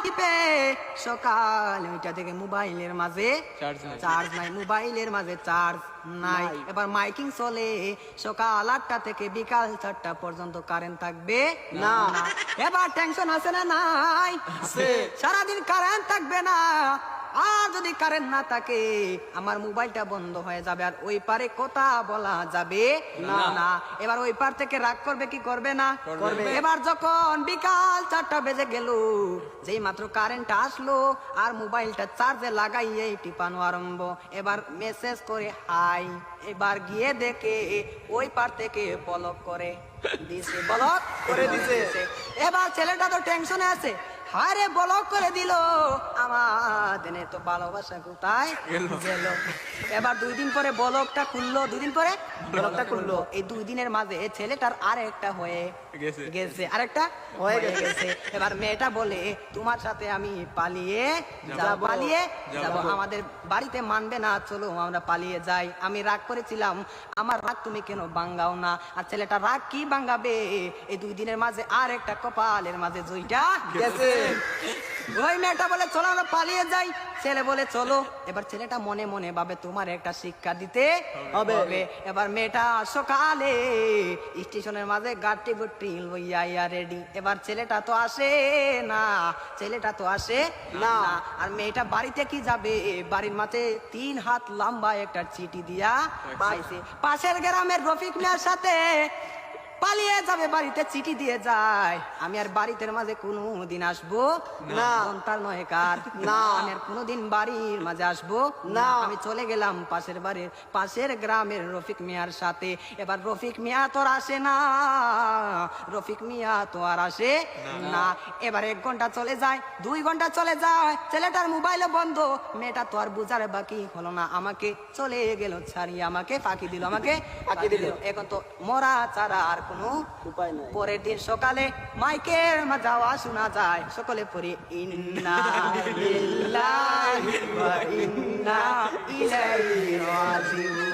টিপে সকাল 9টা থেকে মোবাইলের মাঝে চার্জ নাই, মোবাইলের মাঝে চার্জ নাই। এবার মাইকিং চলে সকাল 8টা থেকে বিকাল 4টা পর্যন্ত কারেন্ট থাকবে না। এবার টেনশন আছে না নাই? সারাদিন কারেন্ট থাকবে না। আর যদি কারেন্ট না থাকে আমার মোবাইলটা বন্ধ হয়ে যাবে, আর ওই পারে কথা বলা যাবে না। এবার ওই পার থেকে রাগ করবে কি করবে না? করবে। এবার যখন বিকাল 4টা বেজে গেল, যেই মাত্র কারেন্ট আসলো আর মোবাইলটা চার্জে লাগাইয়ে টিপানো আরম্ভ। এবার মেসেজ করে হাই। এবার গিয়ে দেখে ওই পার থেকে ব্লক করে দিছে, ব্লক করে দিছে। এবার ছেলেটা তো টেনশনে আছে, হারে ব্লক করে দিল, আমাদের তো ভালোবাসা কোথায় গেল। এবার 2 দিন পরে ব্লকটা খুললো, 2 দিন পরে ব্লকটা খুললো। এই 2 দিনের মাঝে ছেলেটার আরেকটা হয়ে গেছে, আরেকটা হয়ে গেছে। এবার মেয়েটা বলে তোমার সাথে আমি পালিয়ে যাব, আমাদের বাড়িতে মানবে না, চলো আমরা পালিয়ে যাই। আমি রাগ করেছিলাম, আমার রাগ তুমি কেন ভাঙ্গাও না? আর ছেলেটা রাগ কি ভাঙ্গাবে? এই 2 দিনের মাঝে আর একটা কপালের মাঝে জুইটা গেছে। ওই মেয়েটা বলে চলো আমরা পালিয়ে যাই, ছেলে বলে চলো। এবার ছেলেটা মনে মনে ভাবে তোমার একটা শিক্ষা দিতে হবে। এবার মেয়েটা সকালে স্টেশনের মাঝে গাড়ি গুটি লইয়া রেডি। এবার ছেলেটা তো আসে না, আর মেয়েটা বাড়িতে কি যাবে? বাড়ির মাঝে 3 হাত লম্বা একটা চিঠি দিয়া পাইছে। পাশের গ্রামের রফিক মিয়ার সাথে পালিয়ে যাবে, বাড়িতে চিঠি দিয়ে যায়। আমি আর বাড়িতে মাঝে কোনোদিন আসবো না, তার নয় কার না, আমি আর কোনোদিন বাড়ির মাঝে আসবো না। আমি চলে গেলাম পাশের গ্রামের রফিক মিয়ার সাথে। এবার রফিক মিয়া তো আর আসে না, এবার 1 ঘন্টা চলে যায়, 2 ঘন্টা চলে যায়, ছেলেটার মোবাইলে বন্ধ। মেয়েটা তো আর বুঝার বাকি হলো না, আমাকে চলে গেল ছাড়িয়ে, আমাকে ফাঁকি দিল। এখন তো মরা ছাড়া আর কোনো উপায় নাই। পরের দিন সকালে মাইকের যাওয়া শোনা যায়, সকলে পড়ি ইন্না লিল্লাহি ওয়া ইন্না ইলাইহি রাজিউন।